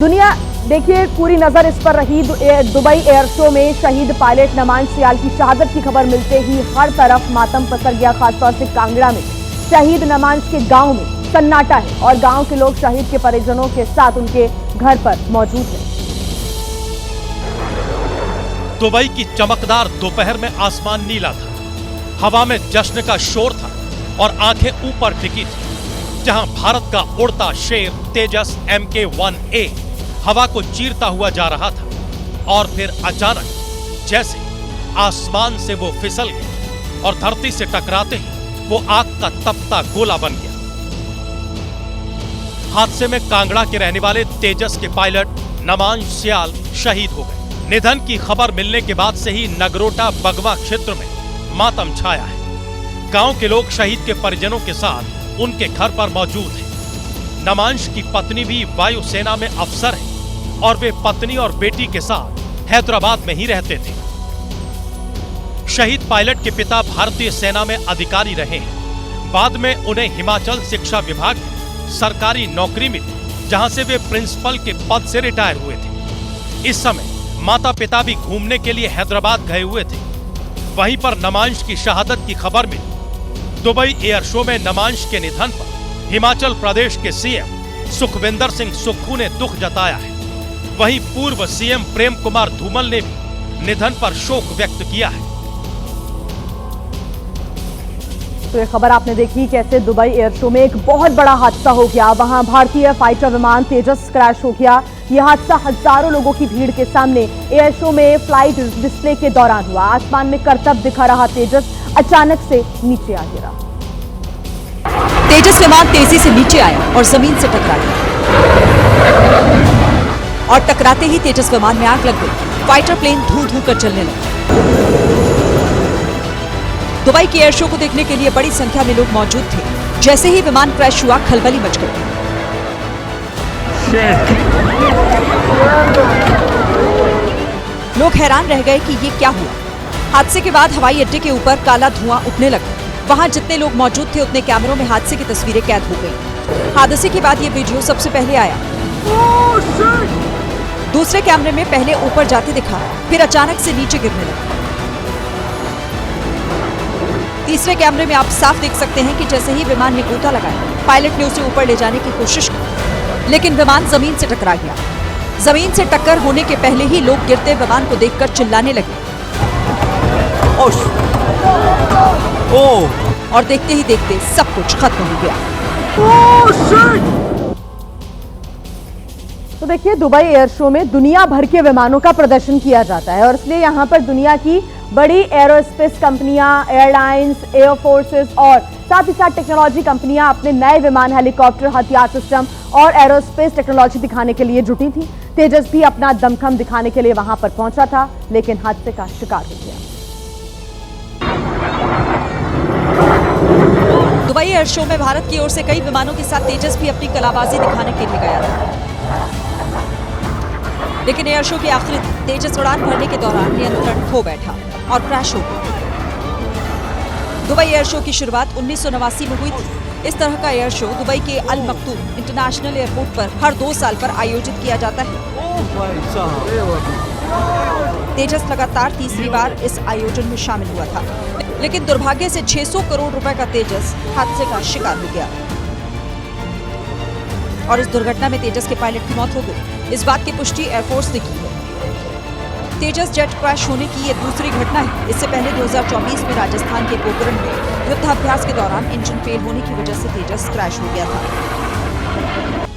दुनिया देखिए पूरी नजर इस पर रही। दुबई एयर शो में शहीद पायलट नमान सियाल की शहादत की खबर मिलते ही हर तरफ मातम पसर गया। खासतौर से कांगड़ा में शहीद नमान के गांव में सन्नाटा है और गांव के लोग शहीद के परिजनों के साथ उनके घर पर मौजूद हैं। दुबई की चमकदार दोपहर में आसमान नीला था, हवा में जश्न का शोर था और आंखें ऊपर टिकी थी, जहां भारत का उड़ता शेर तेजस MK-1A हवा को चीरता हुआ जा रहा था और फिर अचानक जैसे आसमान से वो फिसल गया और धरती से टकराते ही वो आग का तपता गोला बन गया। हादसे में कांगड़ा के रहने वाले तेजस के पायलट नमान सियाल शहीद हो गए। निधन की खबर मिलने के बाद से ही नगरोटा बगवा क्षेत्र में मातम छाया है। गांव के लोग शहीद के परिजनों के साथ उनके घर पर मौजूद हैं। नमांश की पत्नी भी वायुसेना में अफसर है और वे पत्नी और बेटी के साथ हैदराबाद में ही रहते थे। शहीद पायलट के पिता भारतीय सेना में अधिकारी रहे हैं। बाद में उन्हें हिमाचल शिक्षा विभाग में सरकारी नौकरी मिली, जहां से वे प्रिंसिपल के पद से रिटायर हुए थे। इस समय माता पिता भी घूमने के लिए हैदराबाद गए हुए थे। वहीं पर नमांश की शहादत की खबर मिली। दुबई एयर शो में नमांश के निधन पर हिमाचल प्रदेश के सीएम सुखविंदर सिंह सुक्खू ने दुख जताया है। वहीं पूर्व सीएम प्रेम कुमार धूमल ने भी निधन पर शोक व्यक्त किया है। तो ये खबर आपने देखी कैसे दुबई एयर शो में एक बहुत बड़ा हादसा हो गया। वहां भारतीय फाइटर विमान तेजस क्रैश हो गया। यह हादसा हजारों लोगों की भीड़ के सामने एयर शो में फ्लाइट डिस्प्ले के दौरान हुआ। आसमान में करतब दिखा रहा तेजस अचानक से नीचे आ गिरा। तेजस विमान तेजी से नीचे आया और जमीन से टकरा गया और टकराते ही तेजस विमान में आग लग गई। फाइटर प्लेन धू कर चलने लगा। दुबई के एयर शो को देखने के लिए बड़ी संख्या में लोग मौजूद थे। जैसे ही विमान क्रैश हुआ, खलबली मच गई। लोग हैरान रह गए कि ये क्या हुआ। हादसे के बाद हवाई अड्डे के ऊपर काला धुआं उठने लगा। वहां जितने लोग मौजूद थे उतने कैमरों में हादसे की तस्वीरें कैद हो गई। हादसे के बाद ये वीडियो सबसे पहले आया। दूसरे कैमरे में पहले ऊपर जाते दिखा, फिर अचानक से नीचे गिरने लगा। तीसरे कैमरे में आप साफ देख सकते हैं कि जैसे ही विमान ने गोता लगाया, पायलट ने उसे ऊपर ले जाने की कोशिश की, लेकिन विमान जमीन से टकरा गया। जमीन से टक्कर होने के पहले ही लोग गिरते विमान को देखकर चिल्लाने लगे और देखते ही देखते सब कुछ खत्म हो गया। तो देखिए दुबई एयर शो में दुनिया भर के विमानों का प्रदर्शन किया जाता है और इसलिए यहाँ पर दुनिया की बड़ी एरोस्पेस कंपनियां, एयरलाइंस, एयर फोर्सेस और साथ ही साथ टेक्नोलॉजी कंपनियां अपने नए विमान, हेलीकॉप्टर, हथियार सिस्टम और एरोस्पेस टेक्नोलॉजी दिखाने के लिए जुटी थी। तेजस भी अपना दमखम दिखाने के लिए वहां पर पहुंचा था, लेकिन हादसे का शिकार हो गया। दुबई एयर शो में भारत की ओर से कई विमानों के साथ तेजस भी अपनी कलाबाजी दिखाने के लिए गया था, लेकिन एयर शो के आखिरी दिन तेजस उड़ान भरने के दौरान नियंत्रण खो बैठा और क्रैश हो गया। दुबई एयर शो की शुरुआत 1989 में हुई थी। इस तरह का एयर शो दुबई के अल मक्तूम इंटरनेशनल एयरपोर्ट पर हर 2 साल पर आयोजित किया जाता है। तेजस लगातार तीसरी बार इस आयोजन में शामिल हुआ था, लेकिन दुर्भाग्य से 600 करोड़ रुपए का तेजस हादसे का शिकार हो गया और इस दुर्घटना में तेजस के पायलट की मौत हो गई। इस बात की पुष्टि एयरफोर्स ने की है। तेजस जेट क्रैश होने की ये दूसरी घटना है। इससे पहले 2024 में राजस्थान के पोखरण में युद्धाभ्यास के दौरान इंजन फेल होने की वजह से तेजस क्रैश हो गया था।